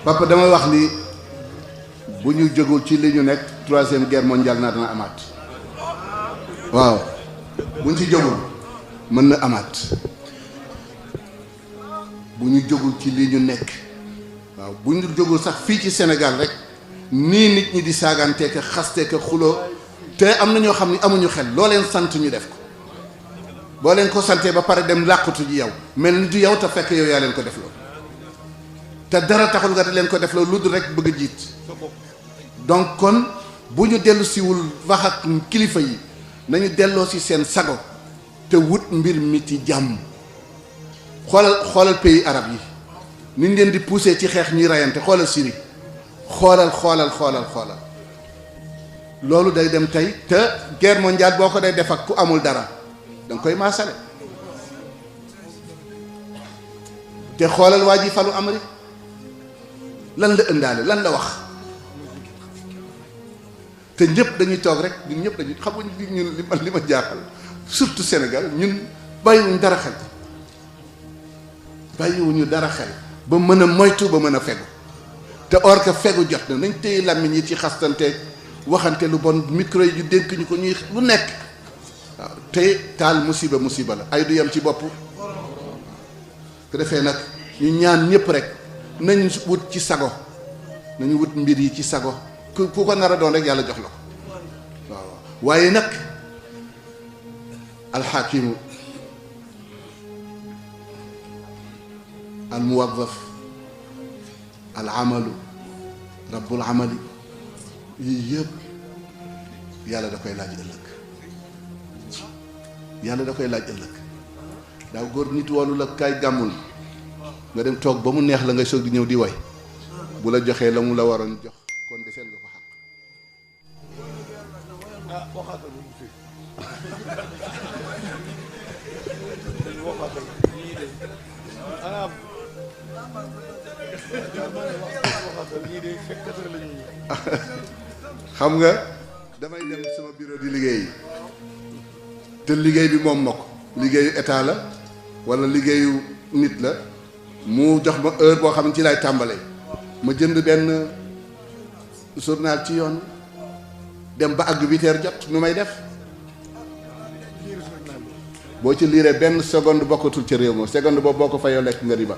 papa dama wax ni bu ñu jógul ci li ñu nekk 3e guerre mondiale naa dana amaat waaw bu ñu ci jógul mën na amaat bu ñu jógul ci li ñu nekk waaw bu ñu jógul sax fii ci Sénégal rek nii nit ñi di saagante ka xaste ka xuloo te am na ñoo xam ni amuñu xel loo leen sant ñu def ko boo leen ko santee ba pare dem làqutu ji yow mel ni du yow te fekk yow yaa leen ko def loolu te dara taxul nga leen ko def loolu lu dul rek bëgg a jiit donc kon bu ñu dellu siwul wax ak kilifa yi nañu delloo si seen sago te wut mbir mi ci jàmm xoolal pays arab yi niñ leen di pousser ci xeex ñuy rayante xoolal Syrie xoolal loolu day dem tey te guerre mondiale boo ko day def ak ku amul dara danga koy maasale te xoolal waa ji falu Amérique lan la ëndaale lan la wax te ñëpp dañuy toog rek ñun ñëpp dañuy xamuñ ñun li ma jaaxal surtout Sénégal ñun bàyyiwuñ dara xel ba mën a moytu ba mën a fegu te or que fegu jot na nañ téye làmmiñ yi ci xastante waxante lu bon micro yi ñu dénk ñu ko ñuy lu nekk waaw te taal musiba la ay du yem ci bopp ko defee nag ñu ñaan ñëpp rek nañ wut ci sago nañu wut mbir yi ci sago ku ko nar a doon rek yàlla jox la ko waaw waaye nag alxaakimu almuwaddaf alamalu rabbul amali yii yëpp yàlla da koy laaj ëllëg daaw góor nit woolu la kaay gàmmul nga dem toog ba mu neex la ngay soog di ñëw di way bu la joxee la mu la waroon jox kon deseel nga ko xaq xam nga damay dem sama bureau di liggéey te liggéey bi moom ma ko liggéeyu état la walla liggéeyu nit la mu jox ma heure boo xam ne ci lay tàmbalee ma jënd benn journal ci yoon dem ba àgg 8 heures jot nu may def boo ci liiree benn seconde bokkatul ca réew ma seconde boobu boo ko fayoo lekk nga riba